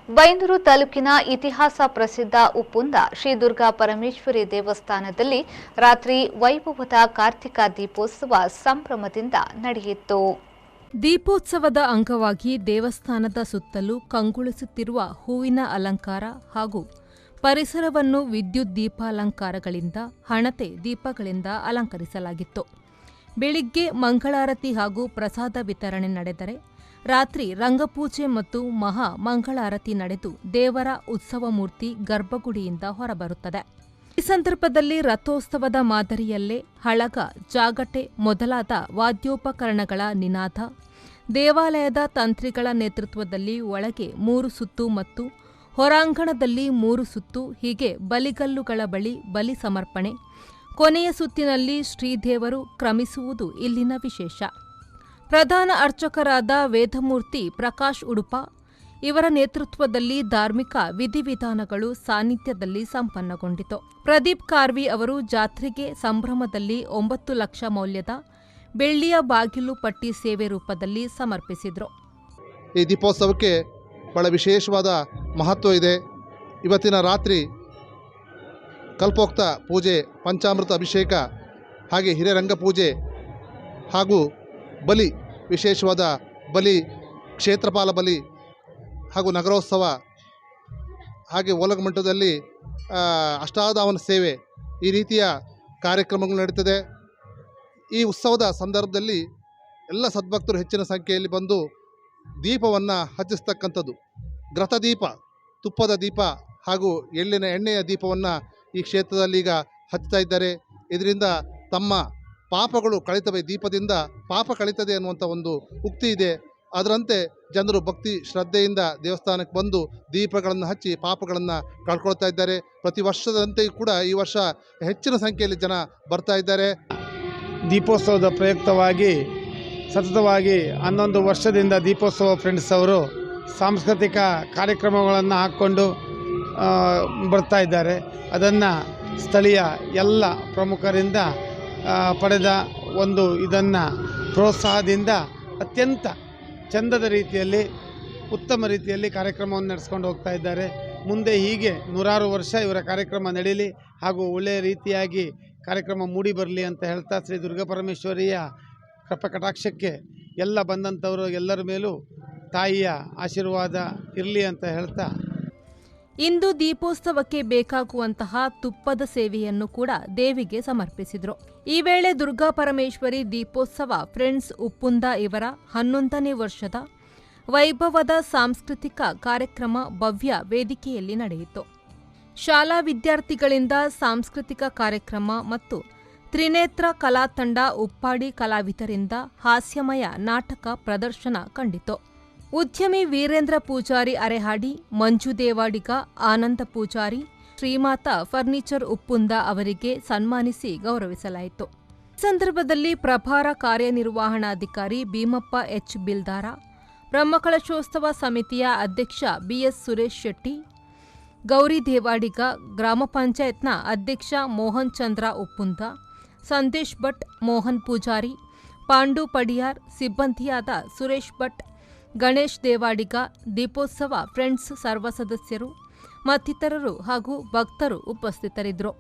ಬೈಂದೂರು ತಾಲೂಕಿನ ಇತಿಹಾಸ ಪ್ರಸಿದ್ಧ ಉಪ್ಪುಂದ ಶ್ರೀ ದುರ್ಗಾ ಪರಮೇಶ್ವರಿ ದೇವಸ್ಥಾನದಲ್ಲಿ ರಾತ್ರಿ ವೈಭವದ ಕಾರ್ತಿಕ ದೀಪೋತ್ಸವ ಸಂಭ್ರಮದಿಂದ ನಡೆಯಿತು. ದೀಪೋತ್ಸವದ ಅಂಗವಾಗಿ ದೇವಸ್ಥಾನದ ಸುತ್ತಲೂ ಕಂಗೊಳಿಸುತ್ತಿರುವ ಹೂವಿನ ಅಲಂಕಾರ ಹಾಗೂ ಪರಿಸರವನ್ನು ವಿದ್ಯುತ್ ದೀಪಾಲಂಕಾರಗಳಿಂದ, ಹಣತೆ ದೀಪಗಳಿಂದ ಅಲಂಕರಿಸಲಾಗಿತ್ತು. ಬೆಳಿಗ್ಗೆ ಮಂಗಳಾರತಿ ಹಾಗೂ ಪ್ರಸಾದ ವಿತರಣೆ ನಡೆದರೆ, ರಾತ್ರಿ ರಂಗಪೂಜೆ ಮತ್ತು ಮಹಾ ಮಂಗಳಾರತಿ ನಡೆದು ದೇವರ ಉತ್ಸವ ಮೂರ್ತಿ ಗರ್ಭಗುಡಿಯಿಂದ ಹೊರಬರುತ್ತದೆ. ಈ ಸಂದರ್ಭದಲ್ಲಿ ರಥೋತ್ಸವದ ಮಾದರಿಯಲ್ಲೇ ಹಳಗ, ಜಾಗಟೆ ಮೊದಲಾದ ವಾದ್ಯೋಪಕರಣಗಳ ನಿನಾದ, ದೇವಾಲಯದ ತಂತ್ರಿಗಳ ನೇತೃತ್ವದಲ್ಲಿ ಒಳಗೆ 3 ಸುತ್ತು ಮತ್ತು ಹೊರಾಂಗಣದಲ್ಲಿ 3 ಸುತ್ತು, ಹೀಗೆ ಬಲಿಗಲ್ಲುಗಳ ಬಳಿ ಬಲಿ ಸಮರ್ಪಣೆ, ಕೊನೆಯ ಸುತ್ತಿನಲ್ಲಿ ಶ್ರೀದೇವರು ಕ್ರಮಿಸುವುದು ಇಲ್ಲಿನ ವಿಶೇಷ. ಪ್ರಧಾನ ಅರ್ಚಕರಾದ ವೇದಮೂರ್ತಿ ಪ್ರಕಾಶ್ ಉಡುಪ ಇವರ ನೇತೃತ್ವದಲ್ಲಿ ಧಾರ್ಮಿಕ ವಿಧಿವಿಧಾನಗಳು ಸಾನ್ನಿಧ್ಯದಲ್ಲಿ ಸಂಪನ್ನಗೊಂಡಿತು. ಪ್ರದೀಪ್ ಕಾರ್ವಿ ಅವರು ಜಾತ್ರೆಗೆ ಸಂಭ್ರಮದಲ್ಲಿ 9 ಲಕ್ಷ ಮೌಲ್ಯದ ಬೆಳ್ಳಿಯ ಬಾಗಿಲು ಪಟ್ಟಿ ಸೇವೆ ರೂಪದಲ್ಲಿ ಸಮರ್ಪಿಸಿದರು. ಈ ದೀಪೋತ್ಸವಕ್ಕೆ ಬಹಳ ವಿಶೇಷವಾದ ಮಹತ್ವ ಇದೆ. ಇವತ್ತಿನ ರಾತ್ರಿ ಕಲ್ಪೋಕ್ತ ಪೂಜೆ, ಪಂಚಾಮೃತ ಅಭಿಷೇಕ, ಹಾಗೆ ಹಿರೇರಂಗ ಪೂಜೆ ಹಾಗೂ ಬಲಿ, ವಿಶೇಷವಾದ ಬಲಿ, ಕ್ಷೇತ್ರಪಾಲ ಬಲಿ ಹಾಗೂ ನಗರೋತ್ಸವ, ಹಾಗೆ ಓಲಗಮಠದಲ್ಲಿ ಅಷ್ಟಾಧಾವನ ಸೇವೆ, ಈ ರೀತಿಯ ಕಾರ್ಯಕ್ರಮಗಳು ನಡೀತದೆ. ಈ ಉತ್ಸವದ ಸಂದರ್ಭದಲ್ಲಿ ಎಲ್ಲ ಸದ್ಭಕ್ತರು ಹೆಚ್ಚಿನ ಸಂಖ್ಯೆಯಲ್ಲಿ ಬಂದು ದೀಪವನ್ನು ಹಚ್ಚಿಸ್ತಕ್ಕಂಥದ್ದು. ಘೃತದೀಪ, ತುಪ್ಪದ ದೀಪ ಹಾಗೂ ಎಣ್ಣೆಯ ದೀಪವನ್ನು ಈ ಕ್ಷೇತ್ರದಲ್ಲಿ ಈಗ ಹಚ್ತಾ ಇದ್ದಾರೆ. ಇದರಿಂದ ತಮ್ಮ ಪಾಪಗಳು ಕಳೀತವೆ, ದೀಪದಿಂದ ಪಾಪ ಕಳೀತದೆ ಅನ್ನುವಂಥ ಒಂದು ಉಕ್ತಿ ಇದೆ. ಅದರಂತೆ ಜನರು ಭಕ್ತಿ ಶ್ರದ್ಧೆಯಿಂದ ದೇವಸ್ಥಾನಕ್ಕೆ ಬಂದು ದೀಪಗಳನ್ನು ಹಚ್ಚಿ ಪಾಪಗಳನ್ನು ಕಳ್ಕೊಳ್ತಾ ಇದ್ದಾರೆ. ಪ್ರತಿ ವರ್ಷದಂತೆಯೂ ಕೂಡ ಈ ವರ್ಷ ಹೆಚ್ಚಿನ ಸಂಖ್ಯೆಯಲ್ಲಿ ಜನ ಬರ್ತಾ ಇದ್ದಾರೆ. ದೀಪೋತ್ಸವದ ಪ್ರಯುಕ್ತವಾಗಿ ಸತತವಾಗಿ 11 ವರ್ಷದಿಂದ ದೀಪೋತ್ಸವ ಫ್ರೆಂಡ್ಸ್ ಅವರು ಸಾಂಸ್ಕೃತಿಕ ಕಾರ್ಯಕ್ರಮಗಳನ್ನು ಹಾಕ್ಕೊಂಡು ಬರ್ತಾ ಇದ್ದಾರೆ. ಅದನ್ನು ಸ್ಥಳೀಯ ಎಲ್ಲ ಪ್ರಮುಖರಿಂದ ಪಡೆದ ಒಂದು ಇದನ್ನು ಪ್ರೋತ್ಸಾಹದಿಂದ ಅತ್ಯಂತ ಚಂದದ ರೀತಿಯಲ್ಲಿ, ಉತ್ತಮ ರೀತಿಯಲ್ಲಿ ಕಾರ್ಯಕ್ರಮವನ್ನು ನಡೆಸ್ಕೊಂಡು ಹೋಗ್ತಾ ಇದ್ದಾರೆ. ಮುಂದೆ ಹೀಗೆ 100 ವರ್ಷ ಇವರ ಕಾರ್ಯಕ್ರಮ ನಡೀಲಿ ಹಾಗೂ ಒಳ್ಳೆಯ ರೀತಿಯಾಗಿ ಕಾರ್ಯಕ್ರಮ ಮೂಡಿ ಬರಲಿ ಅಂತ ಹೇಳ್ತಾ, ಶ್ರೀ ದುರ್ಗಾ ಪರಮೇಶ್ವರಿಯ ಕೃಪಕಟಾಕ್ಷಕ್ಕೆ ಎಲ್ಲ ಬಂದಂಥವರು ಎಲ್ಲರ ಮೇಲೂ ತಾಯಿಯ ಆಶೀರ್ವಾದ ಇರಲಿ ಅಂತ ಹೇಳ್ತಾ, ಇಂದು ದೀಪೋತ್ಸವಕ್ಕೆ ಬೇಕಾಗುವಂತಹ ತುಪ್ಪದ ಸೇವೆಯನ್ನು ಕೂಡ ದೇವಿಗೆ ಸಮರ್ಪಿಸಿದರು. ಈ ವೇಳೆ ದುರ್ಗಾ ಪರಮೇಶ್ವರಿ ದೀಪೋತ್ಸವ ಫ್ರೆಂಡ್ಸ್ ಉಪ್ಪುಂದ ಇವರ 11ನೇ ವರ್ಷದ ವೈಭವದ ಸಾಂಸ್ಕೃತಿಕ ಕಾರ್ಯಕ್ರಮ ಭವ್ಯ ವೇದಿಕೆಯಲ್ಲಿ ನಡೆಯಿತು. ಶಾಲಾ ವಿದ್ಯಾರ್ಥಿಗಳಿಂದ ಸಾಂಸ್ಕೃತಿಕ ಕಾರ್ಯಕ್ರಮ ಮತ್ತು ತ್ರಿನೇತ್ರ ಕಲಾ ತಂಡ, ಉಪ್ಪಾಡಿ ಕಲಾವಿದರಿಂದ ಹಾಸ್ಯಮಯ ನಾಟಕ ಪ್ರದರ್ಶನ ಕಂಡಿತು. ಉದ್ಯಮಿ ವೀರೇಂದ್ರ ಪೂಜಾರಿ ಅರೆಹಾಡಿ, ಮಂಜು ದೇವಾಡಿಗ, ಆನಂದ ಪೂಜಾರಿ, ಶ್ರೀಮಾತಾ ಫರ್ನಿಚರ್ ಉಪ್ಪುಂದ ಅವರಿಗೆ ಸನ್ಮಾನಿಸಿ ಗೌರವಿಸಲಾಯಿತು. ಈ ಸಂದರ್ಭದಲ್ಲಿ ಪ್ರಭಾರ ಕಾರ್ಯನಿರ್ವಹಣಾಧಿಕಾರಿ ಭೀಮಪ್ಪ ಎಚ್ ಬಿಲ್ದಾರ, ಬ್ರಹ್ಮಕಲಶೋತ್ಸವ ಸಮಿತಿಯ ಅಧ್ಯಕ್ಷ ಬಿಎಸ್ ಸುರೇಶ್ ಶೆಟ್ಟಿ, ಗೌರಿ ದೇವಾಡಿಗ, ಗ್ರಾಮ ಪಂಚಾಯತ್ನ ಅಧ್ಯಕ್ಷ ಮೋಹನ್ ಚಂದ್ರ ಉಪ್ಪುಂದ, ಸಂದೇಶ್ ಭಟ್, ಮೋಹನ್ ಪೂಜಾರಿ, ಪಾಂಡು ಪಡಿಯಾರ್, ಸಿಬ್ಬಂದಿಯಾದ ಸುರೇಶ್ ಭಟ್, ಗಣೇಶ್ ದೇವಾಡಿಗ, ದೀಪೋತ್ಸವ ಫ್ರೆಂಡ್ಸ್ ಸರ್ವ ಸದಸ್ಯರು ಮತ್ತಿತರರು ಹಾಗೂ ಭಕ್ತರು ಉಪಸ್ಥಿತರಿದ್ದರು.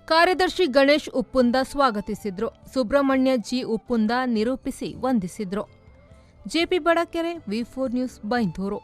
ಕಾರ್ಯದರ್ಶಿ ಗಣೇಶ್ ಉಪ್ಪುಂದ ಸ್ವಾಗತಿಸಿದ್ರು. ಸುಬ್ರಹ್ಮಣ್ಯ ಜಿ ಉಪ್ಪುಂದ ನಿರೂಪಿಸಿ ವಂದಿಸಿದ್ರು. ಜೆಪಿ ಬಡಕೆರೆ, ವಿ4 ನ್ಯೂಸ್, ಬೈಂದೂರು.